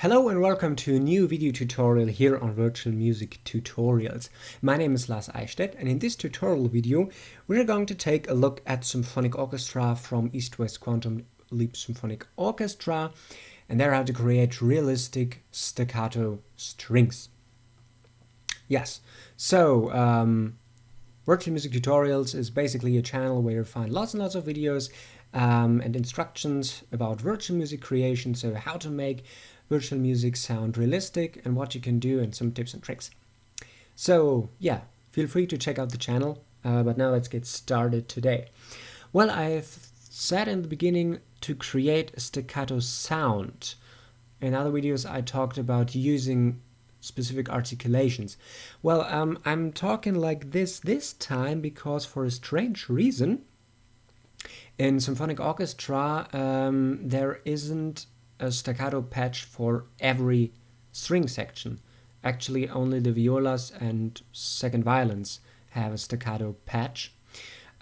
Hello and welcome to a new video tutorial here on Virtual Music Tutorials. My name is Lars Eichstaedt, and in this tutorial video we're going to take a look at Symphonic Orchestra from East-West Quantum Leap Symphonic Orchestra, and there how to create realistic staccato strings. Yes, so Virtual Music Tutorials is basically a channel where you find lots and lots of videos and instructions about virtual music creation, so how to make virtual music sound realistic and what you can do and some tips and tricks. So yeah, feel free to check out the channel, but now let's get started today. Well, I've said in the beginning to create a staccato sound. In other videos I talked about using specific articulations. Well, I'm talking like this time because for a strange reason in Symphonic Orchestra there isn't a staccato patch for every string section. Actually, only the violas and second violins have a staccato patch.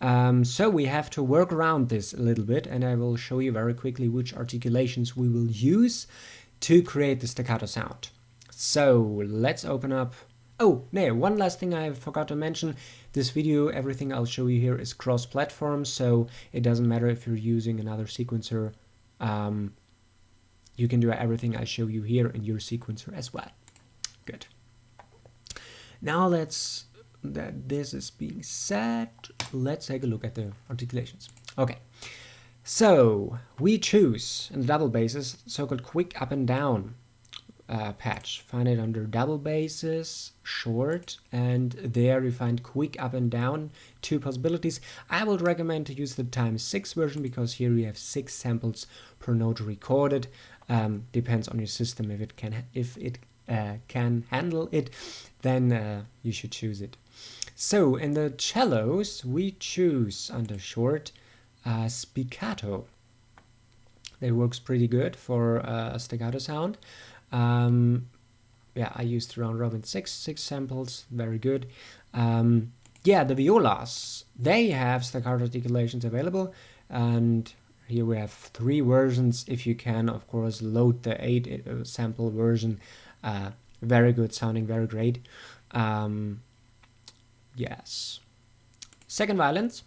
So we have to work around this a little bit, and I will show you very quickly which articulations we will use to create the staccato sound. So let's open up. Oh, no, one last thing I forgot to mention. This video, everything I'll show you here is cross-platform, so it doesn't matter if you're using another sequencer. You can do everything I show you here in your sequencer as well. Good. Now that this is being said, let's take a look at the articulations. Okay, so we choose in the double basses so-called quick up and down patch. Find it under double basses, short, and there you find quick up and down, two possibilities. I would recommend to use the ×6 version because here you have 6 samples per note recorded. Depends on your system. If it can handle it, then you should choose it. So in the cellos we choose under short Staccato. That works pretty good for a staccato sound. Yeah, I used round robin 6 samples, very good. Yeah, the violas, they have staccato articulations available, and here we have 3 versions. If you can, of course, load the 8 sample version. Very good sounding, very great. Yes. Second violins,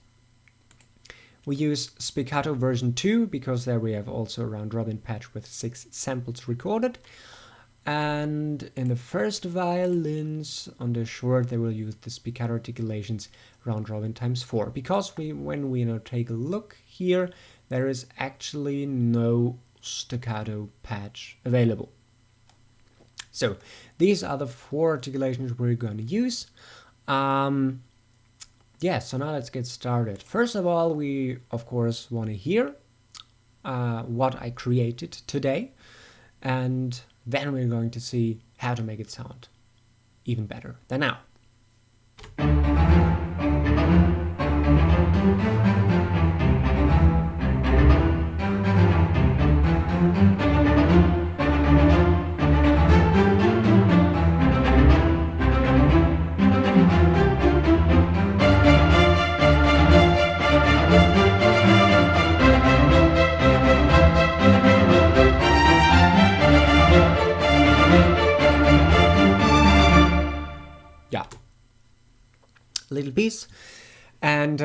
we use Staccato version 2 because there we have also a round robin patch with 6 samples recorded. And in the first violins on the short, they will use the staccato articulations round robin ×4 because when we now take a look here, there is actually no staccato patch available. So these are the 4 articulations we're going to use. Yeah, so now let's get started. First of all, we of course want to hear what I created today, and then we're going to see how to make it sound even better than now. Yeah, little piece, and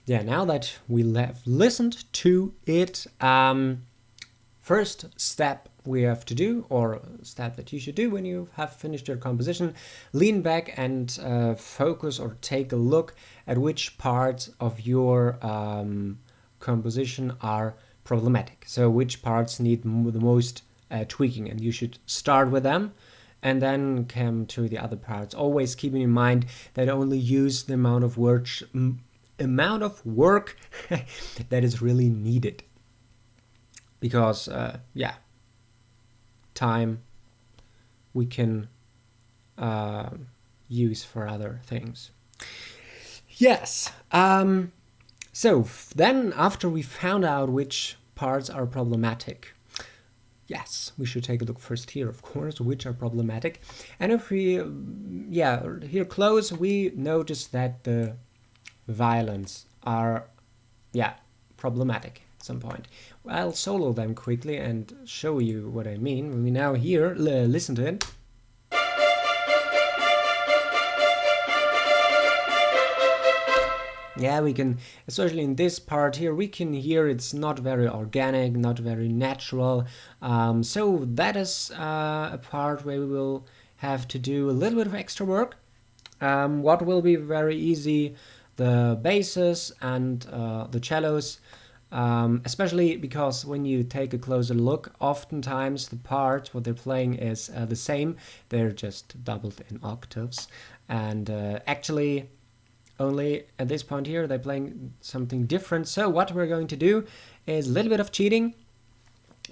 yeah, now that we have listened to it, first step we have to do, or step that you should do when you have finished your composition, lean back and focus or take a look at which parts of your composition are problematic. So which parts need the most tweaking, and you should start with them and then come to the other parts. Always keeping in mind that only use the amount of work that is really needed, because yeah, time we can use for other things. Yes, so then after we found out which parts are problematic, yes, we should take a look first here, of course, which are problematic. And if we, yeah, here close, we notice that the violins are, yeah, problematic. some point. I'll solo them quickly and show you what I mean. When we now hear, listen to it. Yeah, we can, especially in this part here, we can hear it's not very organic, not very natural. So that is a part where we will have to do a little bit of extra work. What will be very easy, the basses and the cellos, especially because when you take a closer look, oftentimes the part, what they're playing is the same. They're just doubled in octaves. And actually, only at this point here, they're playing something different. So what we're going to do is a little bit of cheating,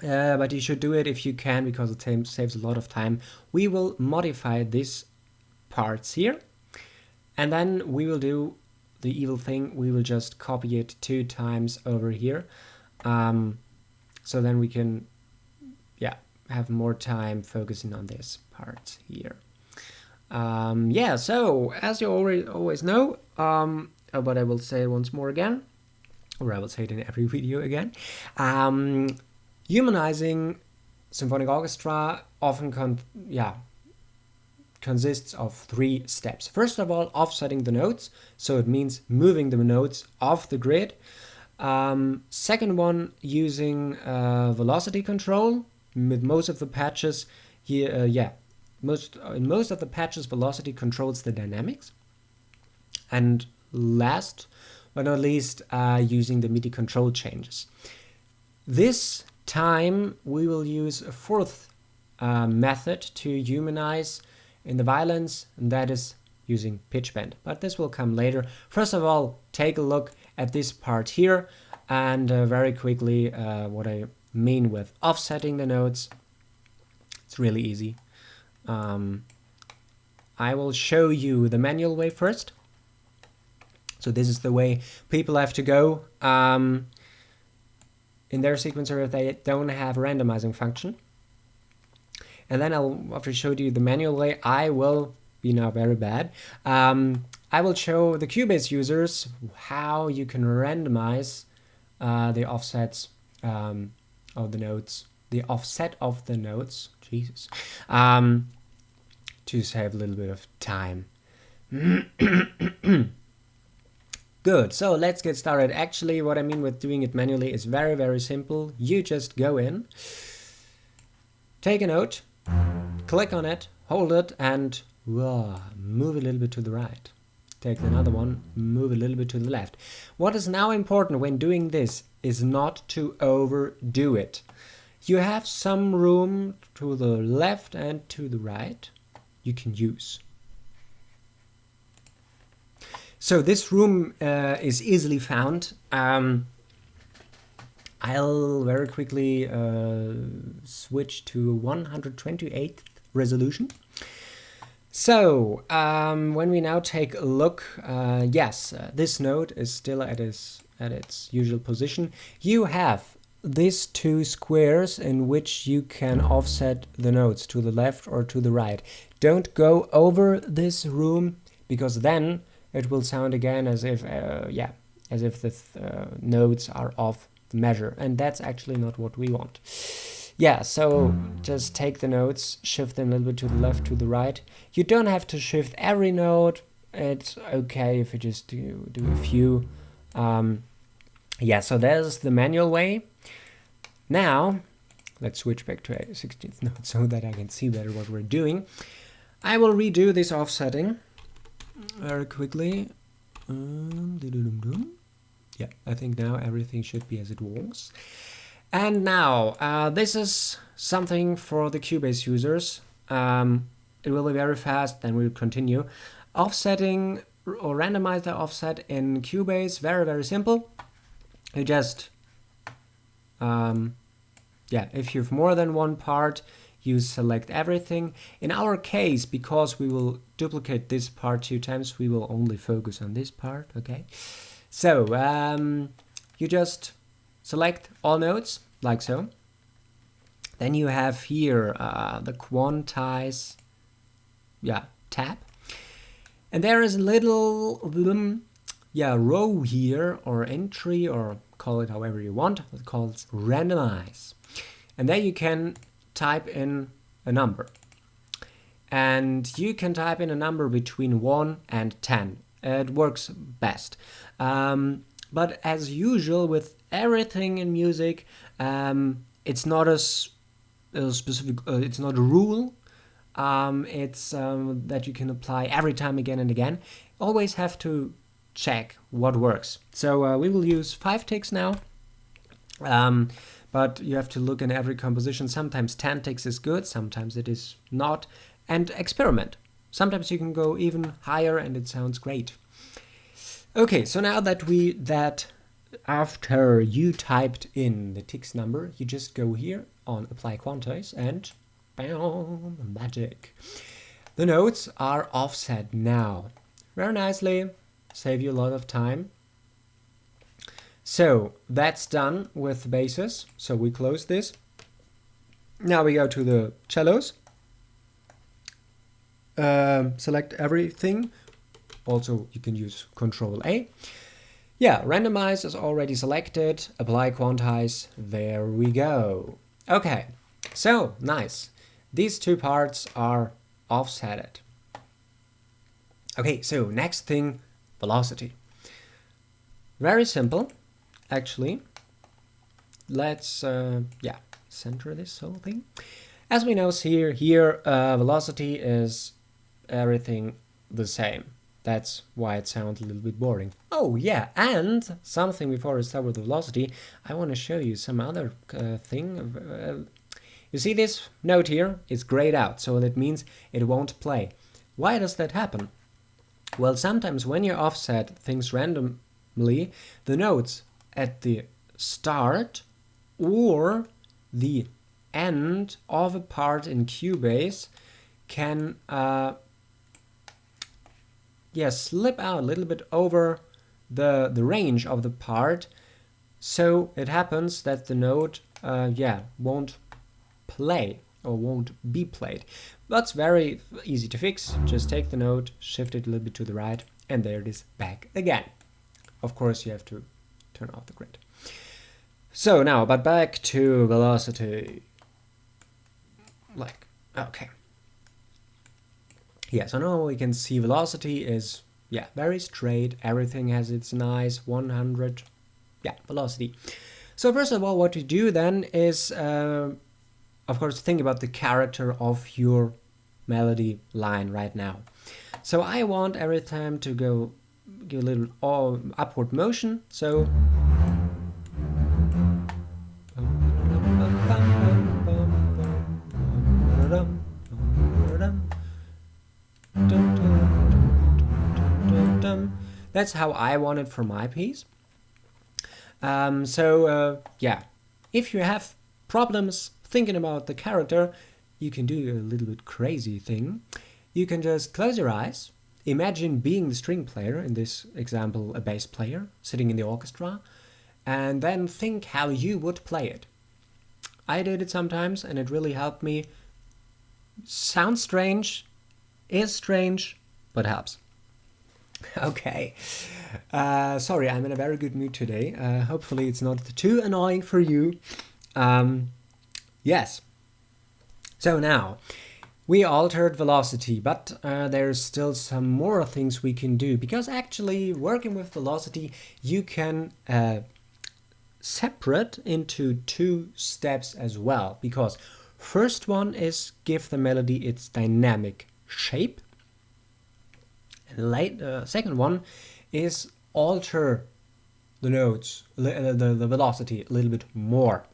but you should do it if you can, because it saves a lot of time. We will modify these parts here, and then we will do the evil thing. We will just copy it 2 times over here. So then we can, yeah, have more time focusing on this part here. Yeah, so as you always know, but I will say it once more again, or I will say it in every video again, humanizing symphonic orchestra often consists of 3 steps. First of all, offsetting the notes, so it means moving the notes off the grid. Second one, using velocity control with most of the patches here. In most of the patches, velocity controls the dynamics. And last but not least, using the MIDI control changes. This time we will use a 4th method to humanize in the violins, and that is using pitch bend. But this will come later. First of all, take a look at this part here, and very quickly what I mean with offsetting the notes. It's really easy. I will show you the manual way first. So this is the way people have to go in their sequencer if they don't have a randomizing function. And then after I showed you the manual way, I will be now very bad. I will show the Cubase users how you can randomize the offsets of the notes, the offset of the notes, Jesus, to save a little bit of time. Good, so let's get started. Actually, what I mean with doing it manually is very, very simple. You just go in, take a note, click on it, hold it, and move a little bit to the right. Take another one, move a little bit to the left. What is now important when doing this is not to overdo it. You have some room to the left and to the right you can use. So this room is easily found. I'll very quickly switch to 128th resolution. So when we now take a look, yes, this note is still at its usual position. You have these 2 squares in which you can offset the notes to the left or to the right. Don't go over this room, because then it will sound again as if the notes are off the measure, and that's actually not what we want. Yeah, so just take the notes, shift them a little bit to the left, to the right. You don't have to shift every note. It's okay if you just do a few. Yeah, so there's the manual way. Now, let's switch back to a 16th note so that I can see better what we're doing. I will redo this offsetting very quickly. Yeah, I think now everything should be as it was. And now, this is something for the Cubase users. It will be very fast, then we'll continue. Offsetting or randomize the offset in Cubase, very, very simple. You just, if you have more than one part, you select everything. In our case, because we will duplicate this part 2 times, we will only focus on this part, okay? So, you just select all notes, like so. Then you have here the quantize tab. And there is a little row here, or entry or call it however you want. It's called randomize. And there you can type in a number. And you can type in a number between 1 and 10. It works best. But as usual with everything in music, it's not a specific, it's not a rule. It's that you can apply every time again and again. Always have to check what works. So we will use 5 ticks now. But you have to look in every composition. Sometimes 10 ticks is good, sometimes it is not. And experiment. Sometimes you can go even higher and it sounds great. Okay, so now that after you typed in the ticks number, you just go here on apply quantize and bam, magic. The notes are offset now. Very nicely, save you a lot of time. So that's done with the basses. So we close this. Now we go to the cellos. Select everything. Also, you can use Control A. Yeah, randomize is already selected. Apply quantize. There we go. Okay, so nice. These two parts are offsetted. Okay, so next thing, velocity. Very simple, actually. Let's center this whole thing. As we know here velocity is everything the same. That's why it sounds a little bit boring. Oh yeah, and something before I start with the velocity, I want to show you some other thing. You see this note here? It's grayed out, so that means it won't play. Why does that happen? Well, sometimes when you offset things randomly, the notes at the start or the end of a part in Cubase can slip out a little bit over the range of the part, so it happens that the note won't play or won't be played. That's very easy to fix. Just take the note, shift it a little bit to the right, and there it is back again. Of course, you have to turn off the grid. So now, but back to velocity. Okay. Yeah, so now we can see velocity is, very straight. Everything has its nice 100, velocity. So first of all, what you do then is, of course, think about the character of your melody line right now. So I want every time to give a little upward motion. So that's how I want it for my piece. If you have problems thinking about the character, you can do a little bit crazy thing. You can just close your eyes, imagine being the string player, in this example a bass player, sitting in the orchestra, and then think how you would play it. I did it sometimes and it really helped me. Sounds strange, is strange, but helps. Okay, sorry, I'm in a very good mood today. Hopefully it's not too annoying for you. Yes. So now, we altered velocity, but there's still some more things we can do, because actually working with velocity, you can separate into 2 steps as well, because first one is give the melody its dynamic shape. And second one is alter the notes, the velocity a little bit more.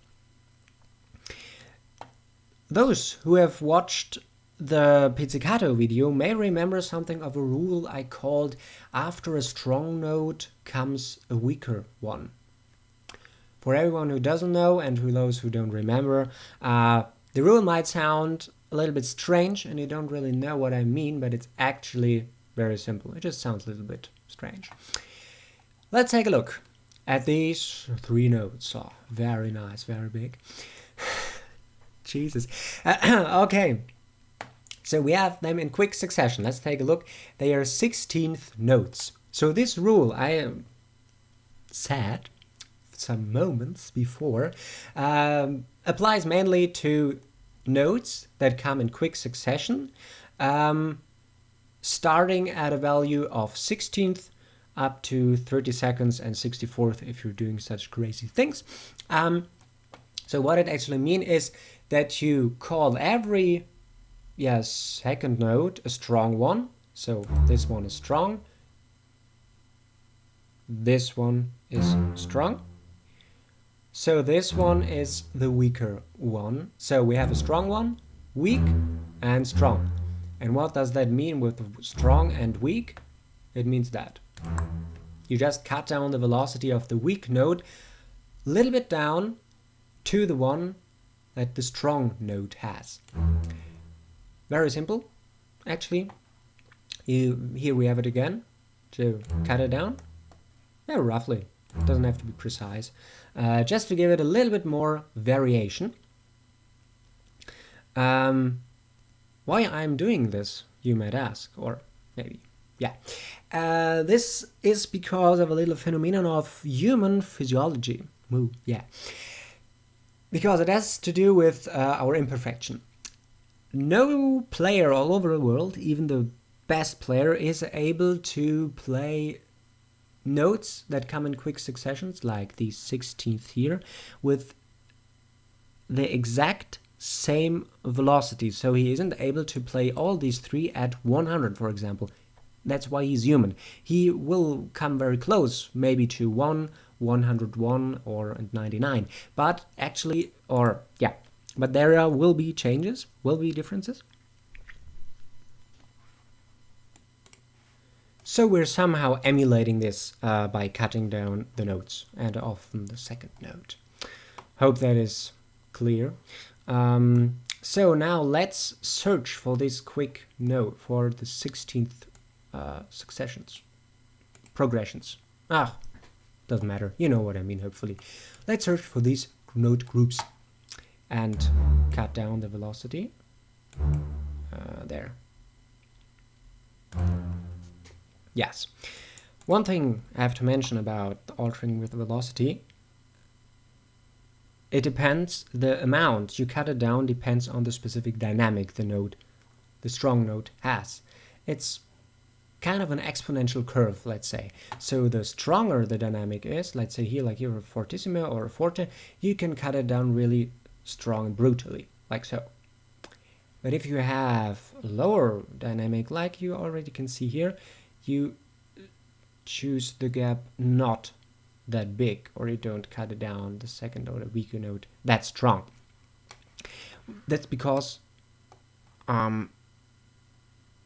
Those who have watched the pizzicato video may remember something of a rule I called after a strong note comes a weaker one. For everyone who doesn't know and for those who don't remember, the rule might sound a little bit strange and you don't really know what I mean, but it's actually very simple. It just sounds a little bit strange. Let's take a look at these 3 notes. Oh, very nice, very big. Jesus. Okay, so we have them in quick succession. Let's take a look. They are 16th notes. So this rule I said just some moments before, applies mainly to notes that come in quick succession, starting at a value of 16th up to 32nd and 64th if you're doing such crazy things. So what it actually means is that you call every second note a strong one. So this one is strong, this one is strong, so this one is the weaker one. So we have a strong one, weak, and strong. And what does that mean with strong and weak? It means that you just cut down the velocity of the weak note a little bit down to the one that the strong note has. Very simple, actually. Here we have it again. To cut it down, roughly. It doesn't have to be precise. Just to give it a little bit more variation. Why I'm doing this, you might ask, or maybe, this is because of a little phenomenon of human physiology. Because it has to do with our imperfection. No player all over the world, even the best player, is able to play notes that come in quick successions, like the 16th here, with the exact same velocity. So he isn't able to play all these three at 100, for example. That's why he's human. He will come very close, maybe to 101 or 99. But actually, but there will be changes, will be differences. So we're somehow emulating this by cutting down the notes, and often the second note. Hope that is clear. So now let's search for this quick note for the 16th progressions. Doesn't matter, you know what I mean, hopefully. Let's search for these note groups and cut down the velocity. There. Yes. One thing I have to mention about altering with velocity, it depends, the amount you cut it down depends on the specific dynamic the strong note has. It's kind of an exponential curve, let's say. So the stronger the dynamic is, let's say here, like here a fortissimo or a forte, you can cut it down really strong and brutally, like so. But if you have a lower dynamic, like you already can see here, you choose the gap not that big, or you don't cut it down the second or the weaker note that strong. That's because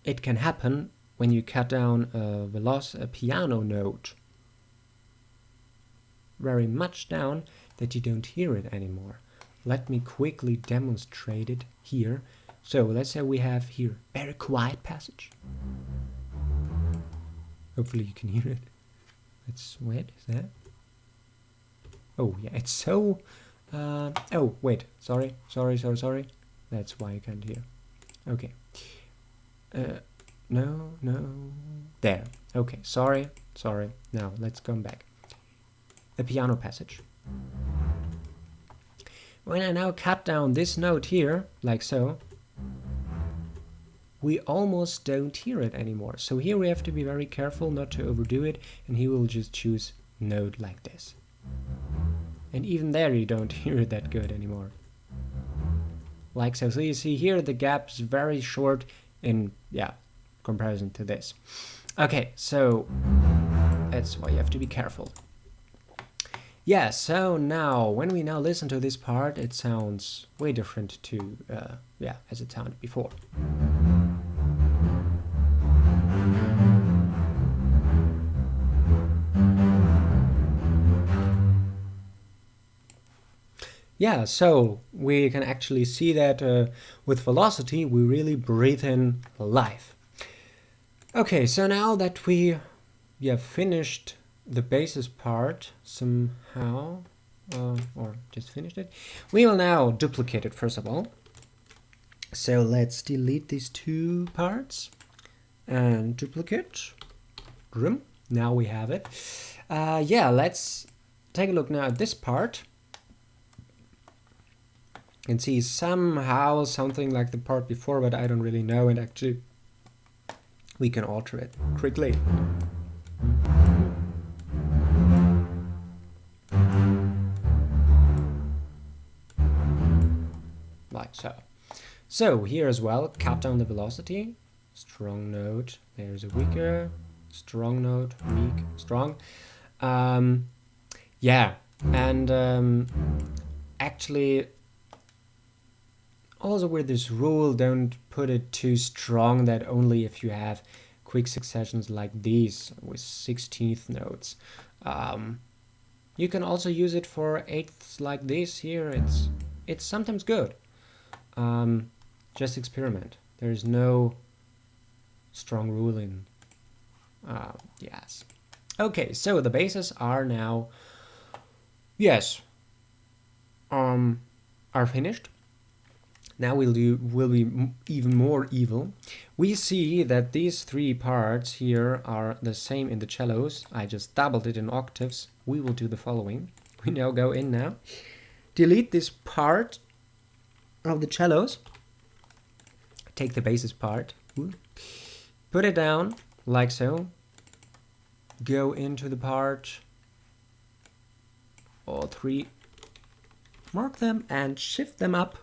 it can happen when you cut down a piano note very much down that you don't hear it anymore. Let me quickly demonstrate it here. So let's say we have here very quiet passage. Hopefully you can hear it. Let's wait, is that? Oh yeah, it's so oh wait, sorry. That's why I can't hear. Okay. No. There. Okay, sorry. Now let's come back. A piano passage. When I now cut down this note here, like so, we almost don't hear it anymore. So here we have to be very careful not to overdo it, and he will just choose note like this. And even there you don't hear it that good anymore. Like so. So you see here the gap is very short in comparison to this. Okay, so that's why you have to be careful. Yeah, so now when we now listen to this part, it sounds way different to as it sounded before. Yeah, so we can actually see that with velocity we really breathe in life. Okay, so now that we have finished the basis part somehow, or just finished it, we will now duplicate it first of all. So let's delete these two parts and duplicate. Now we have it. Let's take a look now at this part. You can see somehow something like the part before, but I don't really know, and actually we can alter it quickly. Like so. So here as well, cut down the velocity. Strong note, there's a weaker, strong note, weak, strong. Yeah, and actually also with this rule, don't put it too strong that only if you have quick successions like these with 16th notes. You can also use it for eighths like this here. It's sometimes good. Just experiment. There is no strong rule in yes. Okay, so the basses are now are finished. Now will be even more evil. We see that these three parts here are the same in the cellos. I just doubled it in octaves. We will do the following. We now go in now. Delete this part of the cellos. Take the basses part. Put it down like so. Go into the part. All three. Mark them and shift them up.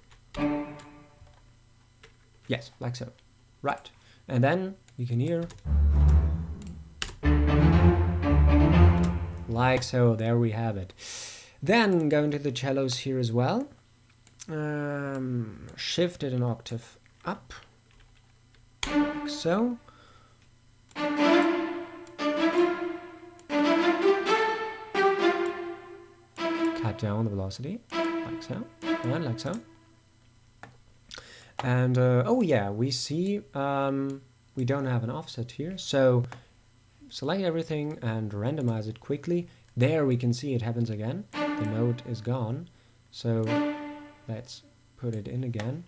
Yes, like so. Right. And then you can hear. Like so. There we have it. Then go into the cellos here as well. Shift it an octave up. Like so. Cut down the velocity. Like so. And like so. And oh yeah, we see we don't have an offset here, so select everything and randomize it quickly. There we can see it happens again. The note is gone, so let's put it in again.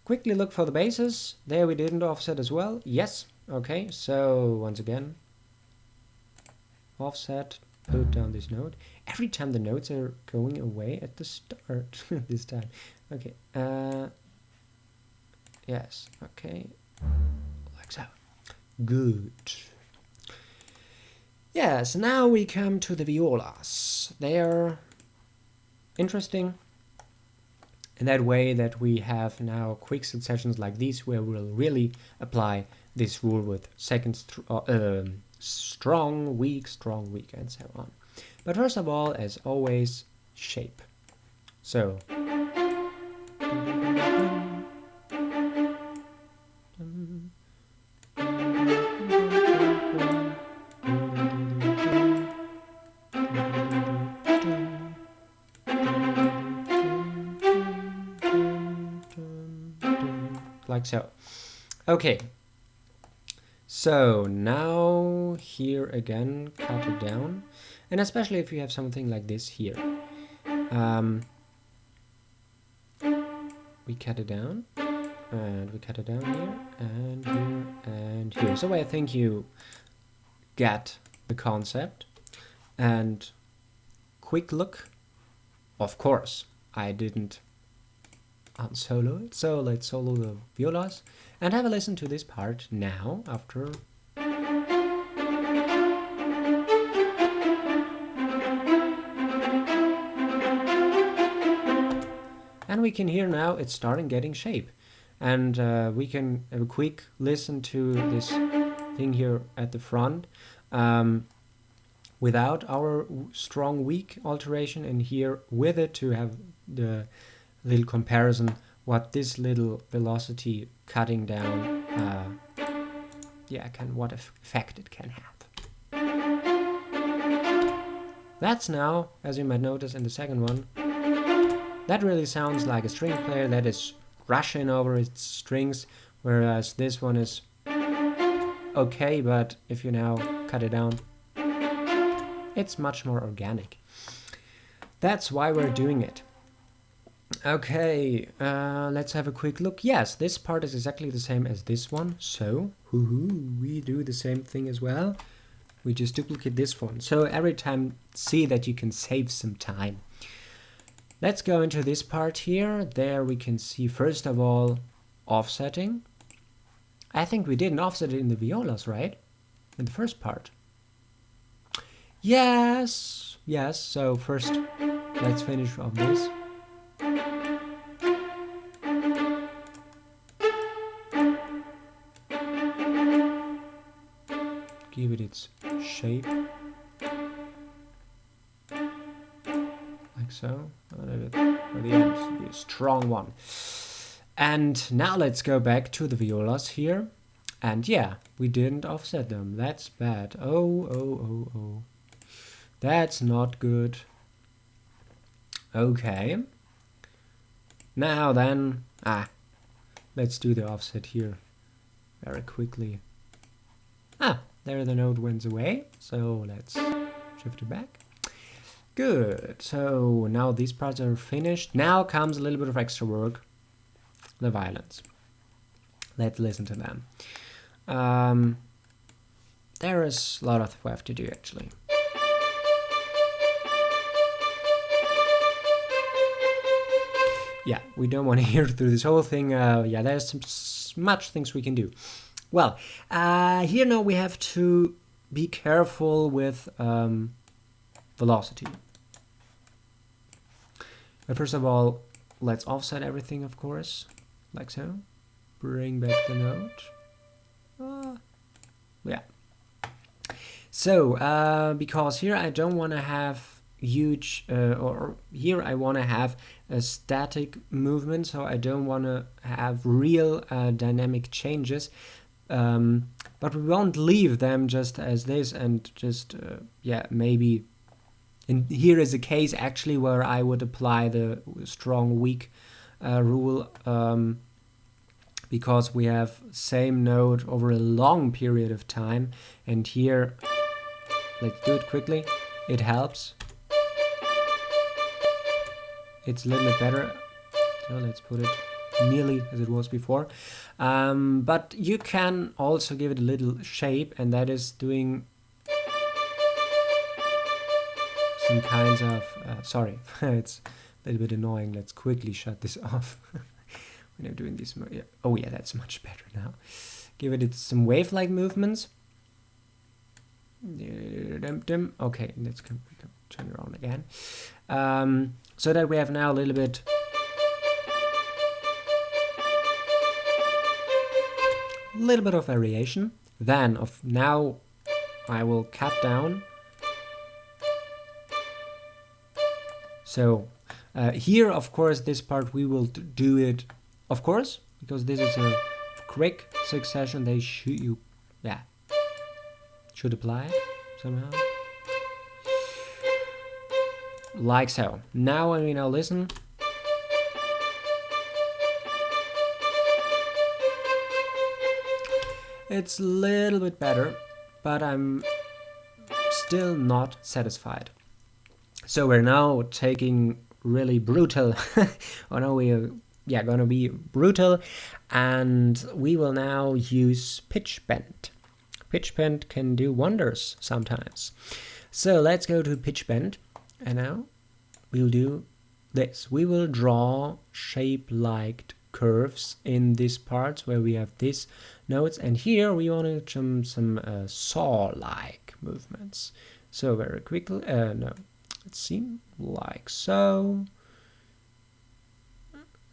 Quickly look for the basses. There we didn't offset as well. Yes, okay, so once again offset, put down this note. Every time the notes are going away at the start this time. Okay, yes, okay, like so. Good. Yes, now we come to the violas. They are interesting in that way that we have now quick successions like these where we'll really apply this rule with second strong, weak, and so on. But first of all, as always, shape. So like so. Okay, so now here again, cut it down, and especially if you have something like this here, we cut it down, and we cut it down here, and here, and here. So I think you get the concept. And quick look, of course, I didn't unsolo it, so let's solo the violas and have a listen to this part now after. And we can hear now it's starting getting shape, and we can have a quick listen to this thing here at the front without our strong weak alteration, and here with it to have the little comparison what this little velocity cutting down what effect it can have. That's now, as you might notice in the second one, that really sounds like a string player that is rushing over its strings, whereas this one is okay, but if you now cut it down, it's much more organic. That's why we're doing it. Okay, let's have a quick look. Yes, this part is exactly the same as this one, so we do the same thing as well. we just duplicate this one. So every time, see that you can save some time. Let's go into this part here. There we can see, first of all, offsetting. I think we didn't offset it in the violas, right? In the first part. Yes, yes. So first, let's finish off this. Give it its shape. Like so. The end, be a strong one. And now let's go back to the violas here. And yeah, we didn't offset them. That's bad. Oh. That's not good. Okay. Now then, let's do the offset here very quickly. There the note went away. So let's shift it back. Good. So now these parts are finished. Now comes a little bit of extra work. The violins. Let's listen to them. There is a lot of we have to do actually. Yeah, we don't want to hear through this whole thing. Yeah, there's much things we can do. Well, here now we have to be careful with velocity. But first of all, let's offset everything, of course, like so. Bring back the note. Yeah. So, because here I don't want to have huge, or here I want to have a static movement, so I don't want to have real dynamic changes. But we won't leave them just as this and just, yeah, maybe. And here is a case actually where I would apply the strong weak rule, because we have same note over a long period of time, and here, let's do it quickly, it helps. It's a little bit better, so let's put it nearly as it was before. But you can also give it a little shape, and that is doing some kinds of, sorry, it's a little bit annoying, let's quickly shut this off. When I'm doing this, oh yeah, that's much better now. Give it some wave-like movements. Okay, let's turn it on again. So that we have now a little bit of variation. Then now I will cut down. So here, of course, this part we will do it, of course, because this is a quick succession. They should apply it somehow. Like so. Now when we now listen, it's a little bit better, but I'm still not satisfied. So we're now taking really brutal, oh no, we are gonna be brutal, and we will now use pitch bend. Pitch bend can do wonders sometimes. So let's go to pitch bend, and now we'll do this. We will draw shape-like curves in these parts where we have these notes, and here we want to jump some saw-like movements. So very quickly, no, let's see, like so.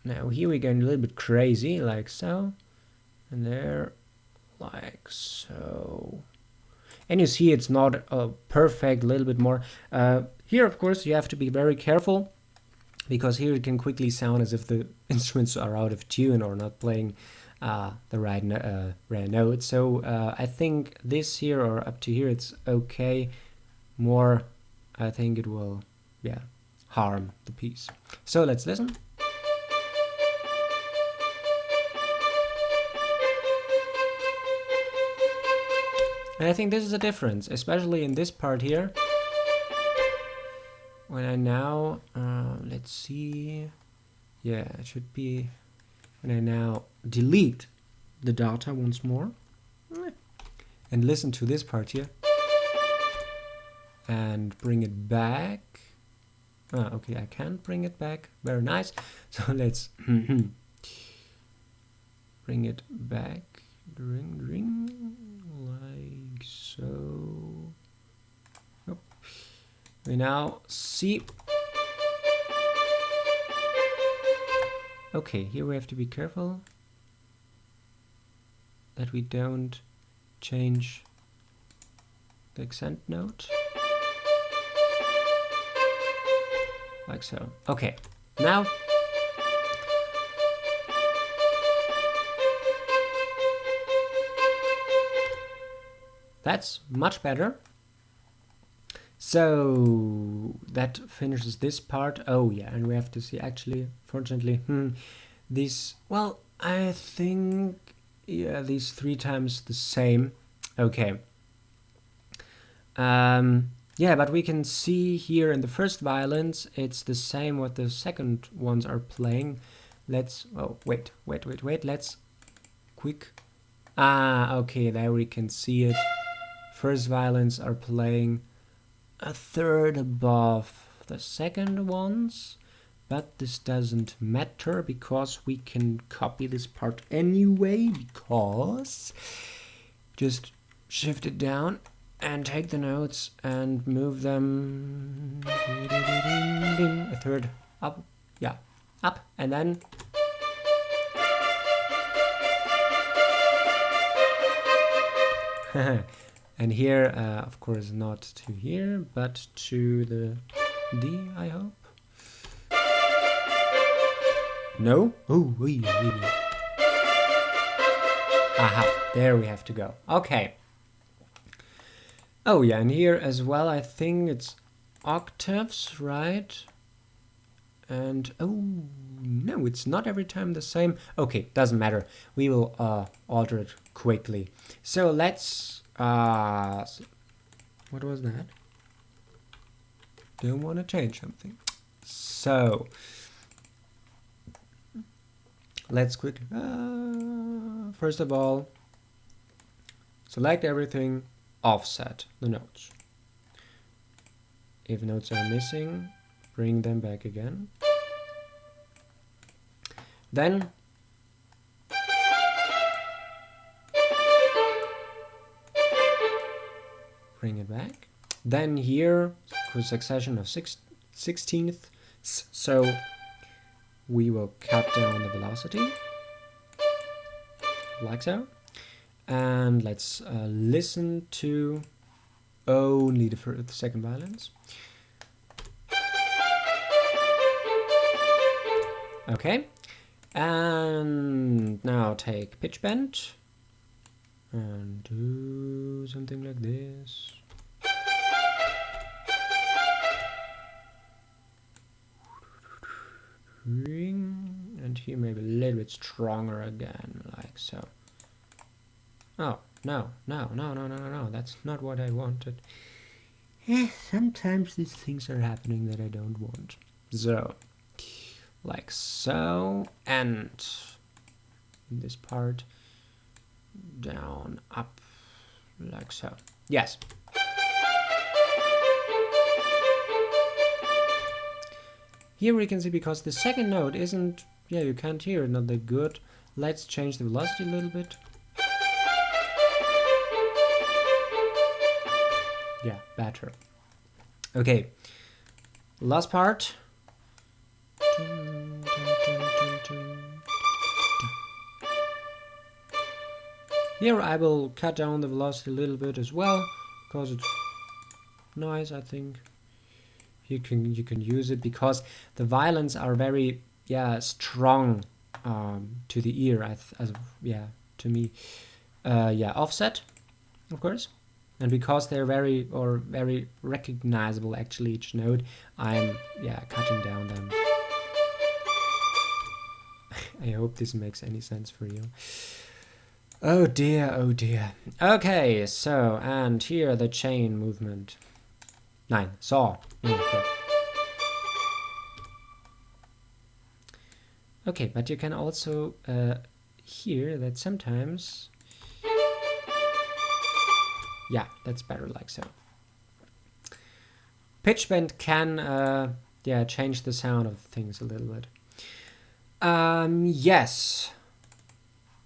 Now here we're going a little bit crazy, like so, and there, like so. And you see it's not perfect, a little bit more. Here, of course, you have to be very careful, because here it can quickly sound as if the instruments are out of tune or not playing the right note. So I think this here or up to here, it's okay. More, I think it will, harm the piece. So let's listen. And I think this is a difference, especially in this part here. When I now, let's see, it should be, when I now delete the data once more, and listen to this part here. and bring it back. Ah, okay, I can't bring it back. Very nice. So let's bring it back. Ring, like so. Oh. We now see. Okay, here we have to be careful that we don't change the accent note. Like so. Okay, now that's much better. So that finishes this part. Oh yeah, and we have to see actually, fortunately, this, well, I think, yeah, these 3 times the same. Okay. Yeah, but we can see here in the first violins, it's the same what the second ones are playing. Let's, oh, wait, let's quick. Ah, okay, there we can see it. First violins are playing a third above the second ones, but this doesn't matter because we can copy this part anyway, because just shift it down and take the notes and move them a third up, yeah, up, and then and here, of course, not to here, but to the D, I hope. No? Oh, wait. Aha, there we have to go. Okay. Oh, yeah, and here as well, I think it's octaves, right? And, oh, no, it's not every time the same. Okay, doesn't matter. We will alter it quickly. So let's, what was that? Don't want to change something. So, let's quickly, first of all, select everything, offset the notes. If notes are missing, bring them back again. Then bring it back. Then here, succession of 16ths. So we will cut down the velocity, like so. And let's listen to only the second violins. Okay. And now take pitch bend and do something like this. And here maybe a little bit stronger again, like so. Oh, no, that's not what I wanted. Sometimes these things are happening that I don't want. So, like so, and this part down, up, like so. Yes. Here we can see, because the second note isn't, yeah, you can't hear it, not that good. Let's change the velocity a little bit. Yeah, better. Okay, last part. Here I will cut down the velocity a little bit as well, because it's nice, I think. You can use it because the violins are very, yeah, strong to the ear, to me. Yeah, offset, of course. And because they're very recognizable, actually, each note, I'm, yeah, cutting down them. I hope this makes any sense for you. Oh dear, oh dear. Okay, so, and here the chain movement. Nein, saw. Okay, but you can also hear that sometimes, yeah, that's better, like so. pitch bend can yeah, change the sound of things a little bit. Yes.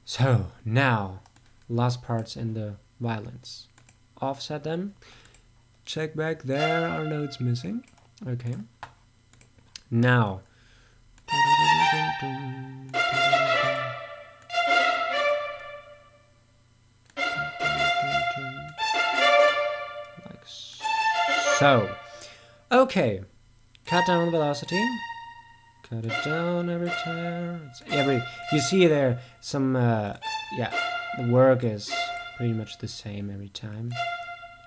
So now last parts in the violins. Offset them. Check back, there are notes missing. Okay. Now. Like so. Okay. Cut down velocity. Cut it down every time. You see there some yeah, the work is pretty much the same every time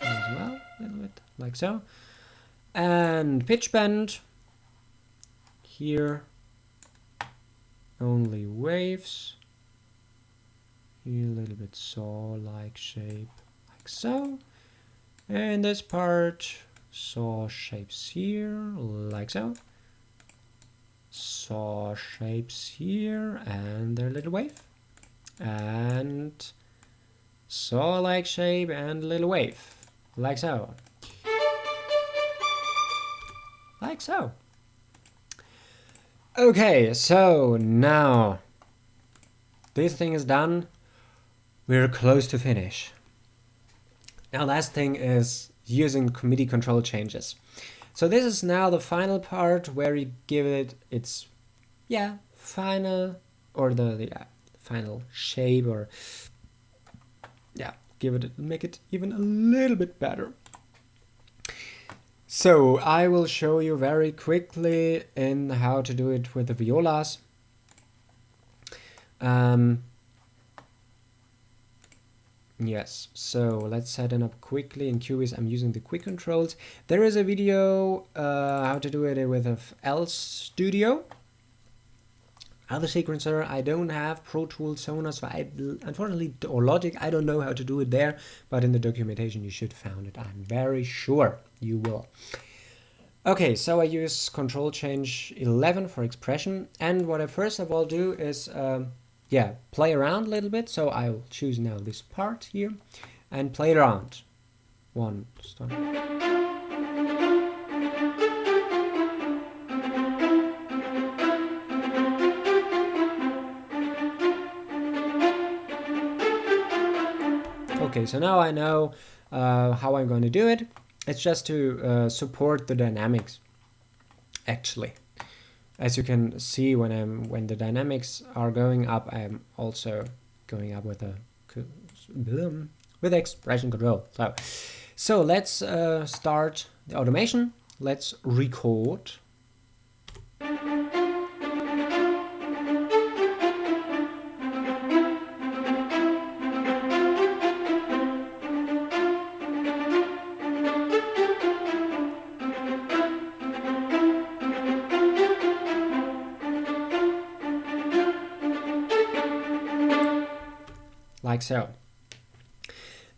as well, a little bit like so. And pitch bend here, only waves. Here a little bit saw-like shape, like so. And this part, saw shapes here, like so. Saw shapes here, and their little wave. And saw-like shape and little wave, like so. Like so. Okay, so now this thing is done. We're close to finish. Now last thing is using MIDI control changes. So this is now the final part where you give it its final, or the final shape, or make it even a little bit better. So I will show you very quickly in how to do it with the violas. Yes, so let's set it up quickly. In Cubase I'm using the quick controls. There is a video how to do it with a FL Studio. Other sequencer I don't have, Pro Tools, Sonos, so unfortunately, or Logic, I don't know how to do it there, but in the documentation you should find it. I'm very sure you will. Okay, so I use Control Change 11 for expression, and what I first of all do is play around a little bit. So I'll choose now this part here and play it around. One, start. Okay, so now I know how I'm going to do it. It's just to support the dynamics, actually. As you can see, when the dynamics are going up, I'm also going up with expression control. So let's start the automation. Let's record. Like so.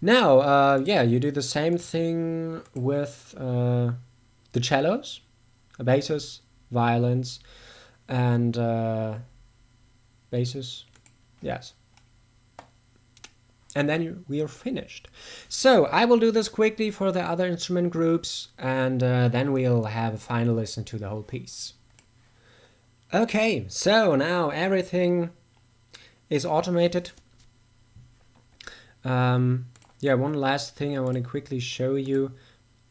Now, you do the same thing with the cellos, basses, violins, and basses. Yes. And then we are finished. So I will do this quickly for the other instrument groups, and then we'll have a final listen to the whole piece. Okay, so now everything is automated. One last thing I want to quickly show you.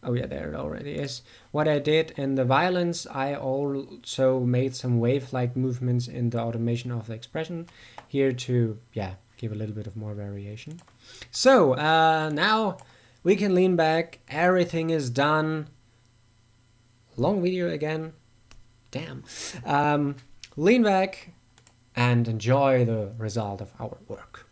Oh yeah, there it already is. What I did in the violins, I also made some wave-like movements in the automation of the expression here to give a little bit of more variation. So now we can lean back. Everything is done. Long video again. Damn. Lean back and enjoy the result of our work.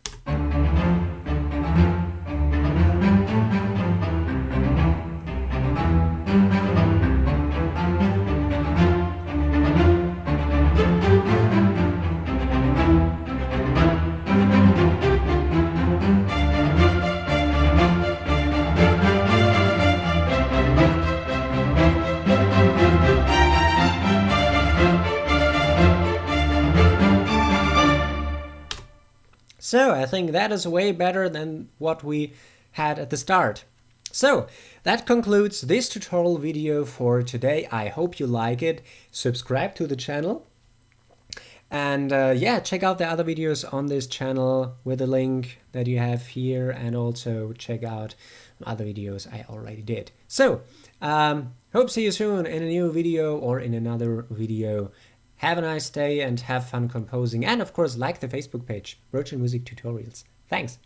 So I think that is way better than what we had at the start. So that concludes this tutorial video for today. I hope you like it. Subscribe to the channel. And yeah, check out the other videos on this channel with the link that you have here, and also check out other videos I already did. So, hope to see you soon in a new video or in another video. Have a nice day and have fun composing. And of course, like the Facebook page, Virtual Music Tutorials. Thanks.